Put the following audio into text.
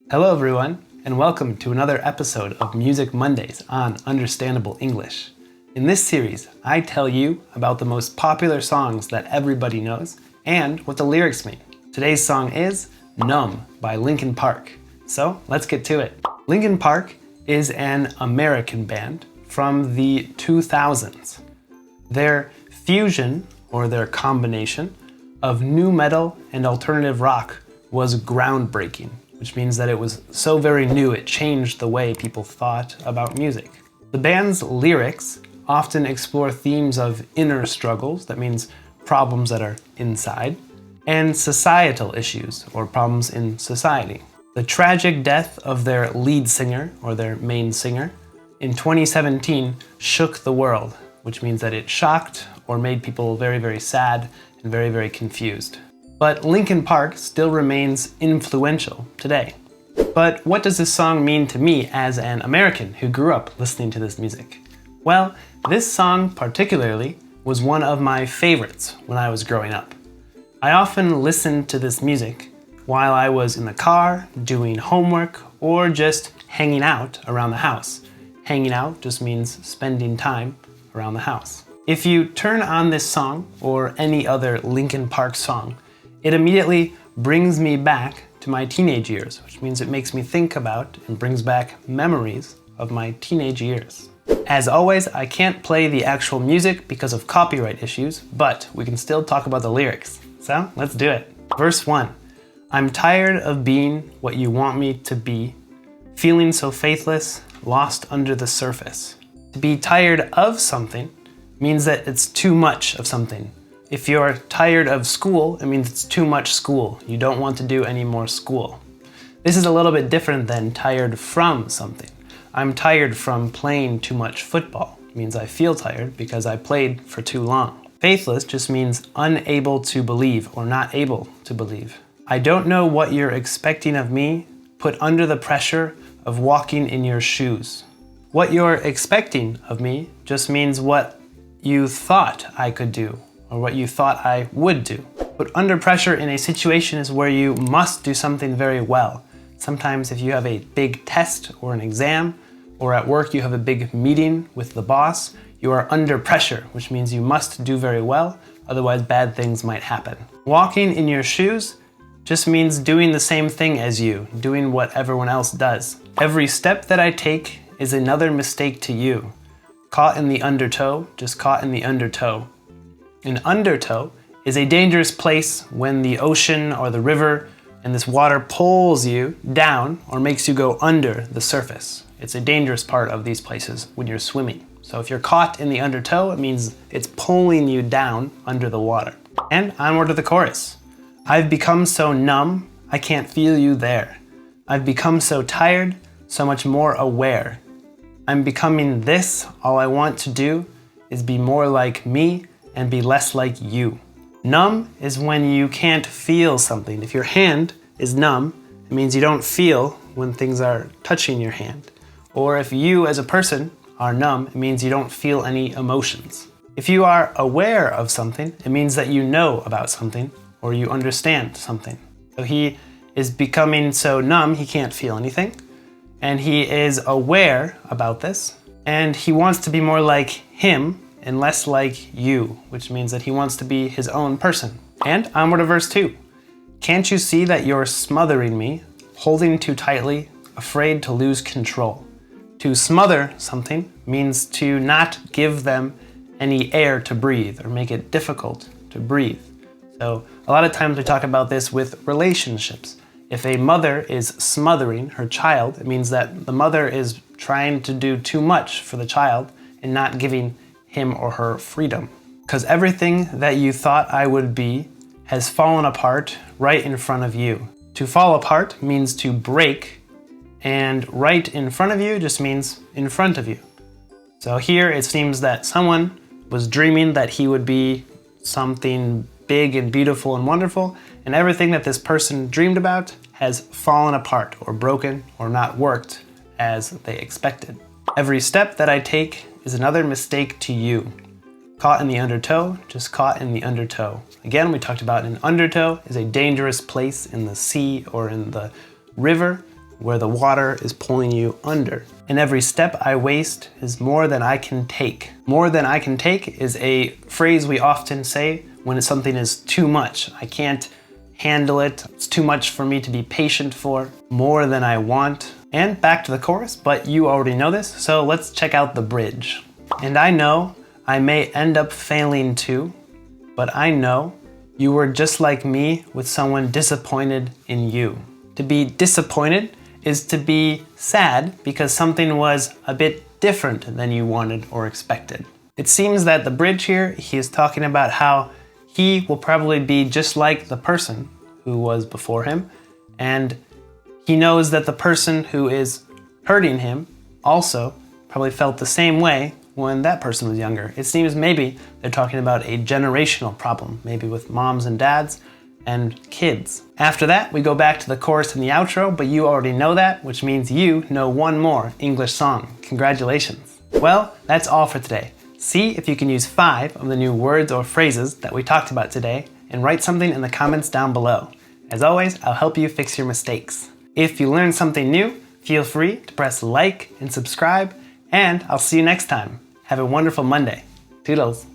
Hello everyone, and welcome to another episode of Music Mondays on Understandable English. In this series, I tell you about the most popular songs that everybody knows and what the lyrics mean. Today's song is Numb by Linkin Park. So let's get to it. Linkin Park is an American band from the 2000s. Their fusion, or their combination, of nu metal and alternative rock was groundbreaking, which means that it was so very new it changed the way people thought about music. The band's lyrics often explore themes of inner struggles, that means problems that are inside, and societal issues, or problems in society. The tragic death of their lead singer, or their main singer, in 2017 shook the world, which means that it shocked or made people very, very sad and very, very confused. But Linkin Park still remains influential today. But what does this song mean to me as an American who grew up listening to this music? Well, this song particularly was one of my favorites when I was growing up. I often listened to this music while I was in the car, doing homework, or just hanging out around the house. Hanging out just means spending time around the house. If you turn on this song, or any other Linkin Park song, it immediately brings me back to my teenage years, which means it makes me think about and brings back memories of my teenage years. As always, I can't play the actual music because of copyright issues, but we can still talk about the lyrics. So let's do it. Verse 1. I'm tired of being what you want me to be, feeling so faithless, lost under the surface. To be tired of something means that it's too much of something. If you're tired of school, it means it's too much school. You don't want to do any more school. This is a little bit different than tired from something. I'm tired from playing too much football. It means I feel tired because I played for too long. Faithless just means unable to believe or not able to believe. I don't know what you're expecting of me, put under the pressure of walking in your shoes. What you're expecting of me just means what you thought I could do, or what you thought I would do. Put under pressure in a situation is where you must do something very well. Sometimes if you have a big test or an exam, or at work you have a big meeting with the boss, you are under pressure, which means you must do very well, otherwise bad things might happen. Walking in your shoes just means doing the same thing as you, doing what everyone else does. Every step that I take is another mistake to you. Caught in the undertow, just caught in the undertow. An undertow is a dangerous place when the ocean or the river and this water pulls you down or makes you go under the surface. It's a dangerous part of these places when you're swimming. So if you're caught in the undertow, it means it's pulling you down under the water. And onward to the chorus. I've become so numb, I can't feel you there. I've become so tired, so much more aware. I'm becoming this, all I want to do is be more like me and be less like you. Numb is when you can't feel something. If your hand is numb, it means you don't feel when things are touching your hand. Or if you as a person are numb, it means you don't feel any emotions. If you are aware of something, it means that you know about something or you understand something. So he is becoming so numb he can't feel anything. And he is aware about this, and he wants to be more like him and less like you, which means that he wants to be his own person. And onward to verse 2. Can't you see that you're smothering me, holding too tightly, afraid to lose control? To smother something means to not give them any air to breathe or make it difficult to breathe. So a lot of times we talk about this with relationships. If a mother is smothering her child, it means that the mother is trying to do too much for the child and not giving him or her freedom. Because everything that you thought I would be has fallen apart right in front of you. To fall apart means to break, and right in front of you just means in front of you. So here it seems that someone was dreaming that he would be something big and beautiful and wonderful, and everything that this person dreamed about has fallen apart or broken or not worked as they expected. Every step that I take is another mistake to you. Caught in the undertow, just caught in the undertow. Again, we talked about an undertow is a dangerous place in the sea or in the river where the water is pulling you under. And every step I waste is more than I can take. More than I can take is a phrase we often say when something is too much. I can't handle it. It's too much for me to be patient for. More than I want. And back to the chorus, but you already know this, so let's check out the bridge. And I know I may end up failing too, but I know you were just like me with someone disappointed in you. To be disappointed is to be sad because something was a bit different than you wanted or expected. It seems that the bridge here, he is talking about how he will probably be just like the person who was before him, and he knows that the person who is hurting him also probably felt the same way when that person was younger. It seems maybe they're talking about a generational problem, maybe with moms and dads and kids. After that, we go back to the chorus and the outro, but you already know that, which means you know one more English song. Congratulations. Well, that's all for today. See if you can use 5 of the new words or phrases that we talked about today, and write something in the comments down below. As always, I'll help you fix your mistakes. If you learned something new, feel free to press like and subscribe, and I'll see you next time. Have a wonderful Monday. Toodles.